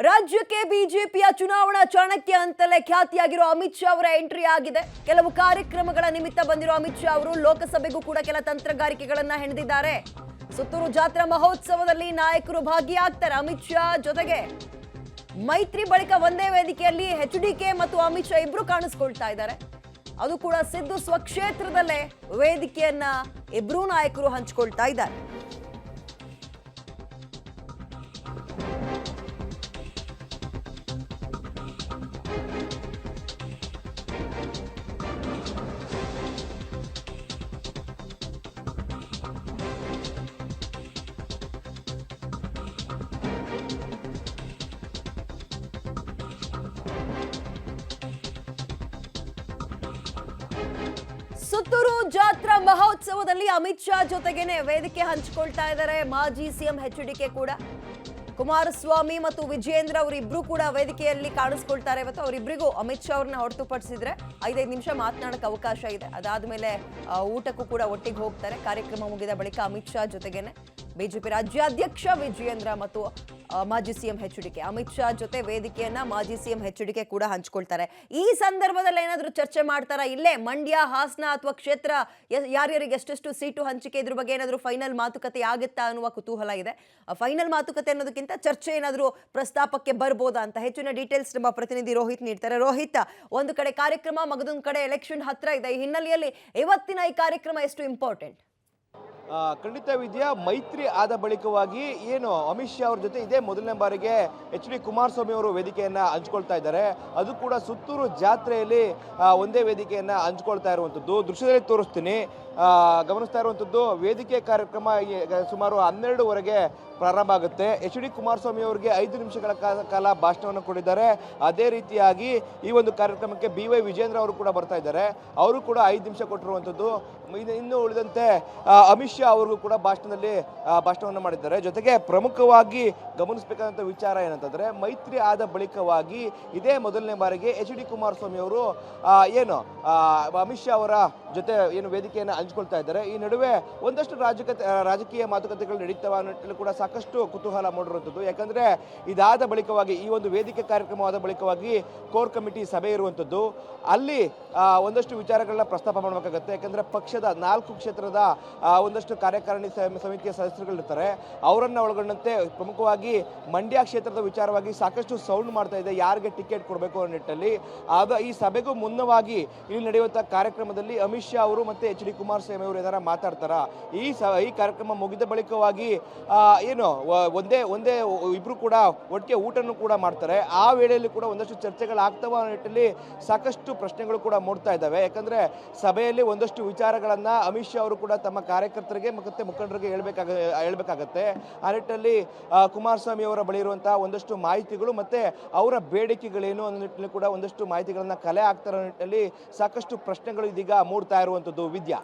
ರಾಜ್ಯಕ್ಕೆ ಬಿಜೆಪಿಯ ಚುನಾವಣಾ ಚಾಣಕ್ಯ ಅಂತಲೇ ಖ್ಯಾತಿಯಾಗಿರೋ ಅಮಿತ್ ಶಾ ಅವರ ಎಂಟ್ರಿ ಆಗಿದೆ. ಕೆಲವು ಕಾರ್ಯಕ್ರಮಗಳ ನಿಮಿತ್ತ ಬಂದಿರೋ ಅಮಿತ್ ಶಾ ಅವರು ಲೋಕಸಭೆಗೂ ಕೂಡ ಕೆಲ ತಂತ್ರಗಾರಿಕೆಗಳನ್ನ ಹೆಣೆದಿದ್ದಾರೆ. ಸುತ್ತೂರು ಜಾತ್ರಾ ಮಹೋತ್ಸವದಲ್ಲಿ ನಾಯಕರು ಭಾಗಿಯಾಗ್ತಾರೆ. ಅಮಿತ್ ಶಾ ಜೊತೆಗೆ ಮೈತ್ರಿ ಬಳಿಕ ಒಂದೇ ವೇದಿಕೆಯಲ್ಲಿ ಎಚ್ಡಿಕೆ ಮತ್ತು ಅಮಿತ್ ಶಾ ಇಬ್ರು ಕಾಣಿಸ್ಕೊಳ್ತಾ ಇದ್ದಾರೆ. ಅದು ಕೂಡ ಸಿದ್ದು ಸ್ವಕ್ಷೇತ್ರದಲ್ಲೇ ವೇದಿಕೆಯನ್ನ ಇಬ್ರು ನಾಯಕರು ಹಂಚಿಕೊಳ್ತಾ ಇದ್ದಾರೆ. ಸುತ್ತೂರು ಜಾತ್ರಾ ಮಹೋತ್ಸವದಲ್ಲಿ ಅಮಿತ್ ಶಾ ಜೊತೆಗೇನೆ ವೇದಿಕೆ ಹಂಚಿಕೊಳ್ತಾ ಇದ್ದಾರೆ ಮಾಜಿ ಸಿಎಂ ಎಚ್ಡಿಕೆ ಕೂಡ. ಕುಮಾರಸ್ವಾಮಿ ಮತ್ತು ವಿಜಯೇಂದ್ರ ಅವರಿಬ್ರು ಕೂಡ ವೇದಿಕೆಯಲ್ಲಿ ಕಾಣಿಸ್ಕೊಳ್ತಾರೆ. ಇವತ್ತು ಅವರಿಬ್ಬರಿಗೂ ಅಮಿತ್ ಶಾ ಅವ್ರನ್ನ ಹೊರತುಪಡಿಸಿದ್ರೆ 5 ನಿಮಿಷ ಮಾತನಾಡಕ್ಕೆ ಅವಕಾಶ ಇದೆ. ಅದಾದ್ಮೇಲೆ ಊಟಕ್ಕೂ ಕೂಡ ಒಟ್ಟಿಗೆ ಹೋಗ್ತಾರೆ. ಕಾರ್ಯಕ್ರಮ ಮುಗಿದ ಬಳಿಕ ಅಮಿತ್ ಶಾ ಜೊತೆಗೇನೆ ಬಿಜೆಪಿ ರಾಜ್ಯಾಧ್ಯಕ್ಷ ವಿಜಯೇಂದ್ರ ಮತ್ತು ಮಾಜಿ ಸಿಎಂ ಎಚ್ಡಿಕೆ ಅಮಿತ್ ಶಾ ಜೊತೆ ವೇದಿಕೆಯನ್ನ ಮಾಜಿ ಸಿಎಂ ಎಚ್ಡಿಕೆ ಕೂಡ ಹಂಚಿಕೊಳ್ತಾರೆ. ಈ ಸಂದರ್ಭದಲ್ಲಿ ಏನಾದರೂ ಚರ್ಚೆ ಮಾಡ್ತಾರಾ? ಇಲ್ಲೇ ಮಂಡ್ಯ, ಹಾಸನ ಅಥವಾ ಕ್ಷೇತ್ರ ಯಾರ್ಯಾರಿಗೆ ಎಷ್ಟೆಷ್ಟು ಸೀಟು ಹಂಚಿಕೆ ಇದ್ರ ಬಗ್ಗೆ ಏನಾದರೂ ಫೈನಲ್ ಮಾತುಕತೆ ಆಗುತ್ತಾ ಅನ್ನುವ ಕುತೂಹಲ ಇದೆ. ಫೈನಲ್ ಮಾತುಕತೆ ಅನ್ನೋದಕ್ಕಿಂತ ಚರ್ಚೆ ಏನಾದರೂ ಪ್ರಸ್ತಾಪಕ್ಕೆ ಬರ್ಬೋದಾ ಅಂತ ಹೆಚ್ಚಿನ ಡೀಟೇಲ್ಸ್ ನಮ್ಮ ಪ್ರತಿನಿಧಿ ರೋಹಿತ್ ನೀಡ್ತಾರೆ. ರೋಹಿತ್, ಒಂದು ಕಡೆ ಕಾರ್ಯಕ್ರಮ, ಮಗದೊಂದು ಕಡೆ ಎಲೆಕ್ಷನ್ ಹತ್ರ ಇದೆ. ಈ ಹಿನ್ನೆಲೆಯಲ್ಲಿ ಇವತ್ತಿನ ಈ ಕಾರ್ಯಕ್ರಮ ಎಷ್ಟು ಇಂಪಾರ್ಟೆಂಟ್? ಖಂಡಿತ ವಿದ್ಯಾ, ಮೈತ್ರಿ ಆದ ಬಳಿಕವಾಗಿ ಏನು ಅಮಿತ್ ಶಾ ಅವ್ರ ಜೊತೆ ಇದೇ ಮೊದಲನೇ ಬಾರಿಗೆ ಎಚ್.ಡಿ. ಕುಮಾರಸ್ವಾಮಿ ಅವರು ವೇದಿಕೆಯನ್ನ ಹಂಚ್ಕೊಳ್ತಾ ಇದ್ದಾರೆ. ಅದು ಕೂಡ ಸುತ್ತೂರು ಜಾತ್ರೆಯಲ್ಲಿ ಒಂದೇ ವೇದಿಕೆಯನ್ನ ಹಂಚ್ಕೊಳ್ತಾ ಇರುವಂಥದ್ದು ದೃಶ್ಯದಲ್ಲಿ ತೋರಿಸ್ತೀನಿ. ಗಮನಿಸ್ತಾ ಇರುವಂಥದ್ದು ವೇದಿಕೆ ಕಾರ್ಯಕ್ರಮ ಸುಮಾರು 12:15 ಪ್ರಾರಂಭ ಆಗುತ್ತೆ. ಎಚ್.ಡಿ. ಕುಮಾರಸ್ವಾಮಿ ಅವರಿಗೆ 5 ನಿಮಿಷಗಳ ಕಾಲ ಭಾಷಣವನ್ನು ಕೊಟ್ಟಿದ್ದಾರೆ. ಅದೇ ರೀತಿಯಾಗಿ ಈ ಒಂದು ಕಾರ್ಯಕ್ರಮಕ್ಕೆ BY ವಿಜೇಂದ್ರ ಅವರು ಕೂಡ ಬರ್ತಾ ಇದ್ದಾರೆ. ಅವರು ಕೂಡ 5 ನಿಮಿಷ ಕೊಟ್ಟಿರುವಂಥದ್ದು. ಇನ್ನು ಉಳಿದಂತೆ ಅಮಿತ್ ಶಾ ಅವ್ರಿಗೂ ಕೂಡ ಭಾಷಣವನ್ನು ಮಾಡಿದ್ದಾರೆ. ಜೊತೆಗೆ ಪ್ರಮುಖವಾಗಿ ಗಮನಿಸಬೇಕಾದಂಥ ವಿಚಾರ ಏನಂತಂದ್ರೆ, ಮೈತ್ರಿ ಆದ ಬಳಿಕವಾಗಿ ಇದೇ ಮೊದಲನೇ ಬಾರಿಗೆ ಎಚ್.ಡಿ. ಕುಮಾರಸ್ವಾಮಿ ಅವರು ಅಮಿತ್ ಶಾ ಅವರ ಜೊತೆ ಏನು ವೇದಿಕೆಯನ್ನು ಹಂಚ್ಕೊಳ್ತಾ ಇದ್ದಾರೆ. ಈ ನಡುವೆ ಒಂದಷ್ಟು ರಾಜಕೀಯ ಮಾತುಕತೆಗಳು ನಡೀತವೆ ಅನ್ನೋ ಕೂಡ ಸಾಕಷ್ಟು ಕುತೂಹಲ ಮೂಡಿರುವಂಥದ್ದು. ಯಾಕಂದ್ರೆ ಇದಾದ ಬಳಿಕವಾಗಿ ಈ ಒಂದು ವೇದಿಕೆ ಕಾರ್ಯಕ್ರಮವಾದ ಬಳಿಕವಾಗಿ ಕೋರ್ ಕಮಿಟಿ ಸಭೆ ಇರುವಂಥದ್ದು. ಅಲ್ಲಿ ಒಂದಷ್ಟು ವಿಚಾರಗಳನ್ನ ಪ್ರಸ್ತಾಪ ಮಾಡಬೇಕಾಗತ್ತೆ. ಯಾಕಂದ್ರೆ ಪಕ್ಷದ 4 ಕ್ಷೇತ್ರದ ಒಂದಷ್ಟು ಕಾರ್ಯಕಾರಿಣಿ ಸಮಿತಿಯ ಸದಸ್ಯರುಗಳಿರ್ತಾರೆ. ಅವರನ್ನ ಒಳಗೊಂಡಂತೆ ಪ್ರಮುಖವಾಗಿ ಮಂಡ್ಯ ಕ್ಷೇತ್ರದ ವಿಚಾರವಾಗಿ ಸಾಕಷ್ಟು ಸೌಂಡ್ ಮಾಡ್ತಾ ಇದೆ, ಯಾರಿಗೆ ಟಿಕೆಟ್ ಕೊಡಬೇಕು ಅನ್ನೋ ನಿಟ್ಟಿನಲ್ಲಿ. ಆಗ ಈ ಸಭೆಗೂ ಮುನ್ನವಾಗಿ ಇಲ್ಲಿ ನಡೆಯುವಂತಹ ಕಾರ್ಯಕ್ರಮದಲ್ಲಿ ಅಮಿತ್ ಶಾ ಅವರು ಮತ್ತೆ ಎಚ್.ಡಿ. ಕುಮಾರಸ್ವಾಮಿ ಅವರು ಏನಾರ ಮಾತಾಡ್ತಾರ? ಈ ಕಾರ್ಯಕ್ರಮ ಮುಗಿದ ಬಳಿಕವಾಗಿ ಏನು ಒಂದೇ ಇಬ್ರು ಕೂಡ ಒಟ್ಟಿಗೆ ಊಟನೂ ಕೂಡ ಮಾಡ್ತಾರೆ. ಆ ವೇಳೆಯಲ್ಲಿ ಕೂಡ ಒಂದಷ್ಟು ಚರ್ಚೆಗಳಾಗ್ತವ ಅನ್ನೋ ನಿಟ್ಟಿನಲ್ಲಿ ಸಾಕಷ್ಟು ಪ್ರಶ್ನೆಗಳು ಕೂಡ ಮೂಡ್ತಾ ಇದ್ದಾವೆ. ಯಾಕಂದ್ರೆ ಸಭೆಯಲ್ಲಿ ಒಂದಷ್ಟು ವಿಚಾರಗಳನ್ನ ಅಮಿತ್ ಶಾ ಅವರು ಕೂಡ ತಮ್ಮ ಕಾರ್ಯಕರ್ತರಿಗೆ ಮತ್ತೆ ಮುಖಂಡರಿಗೆ ಹೇಳ್ಬೇಕಾಗತ್ತೆ. ಆ ನಿಟ್ಟಿನಲ್ಲಿ ಕುಮಾರಸ್ವಾಮಿ ಅವರ ಬಳಿ ಇರುವಂತಹ ಒಂದಷ್ಟು ಮಾಹಿತಿಗಳು ಮತ್ತೆ ಅವರ ಬೇಡಿಕೆಗಳೇನು ಅನ್ನೋ ನಿಟ್ಟಿನಲ್ಲಿ ಕೂಡ ಒಂದಷ್ಟು ಮಾಹಿತಿಗಳನ್ನ ಕಲೆ ಆಗ್ತಾರ ನಿಟ್ಟಿನಲ್ಲಿ ಸಾಕಷ್ಟು ಪ್ರಶ್ನೆಗಳು ಇದೀಗ ಮೂಡ್ತಾ ಇರುವಂತದ್ದು ವಿದ್ಯಾ.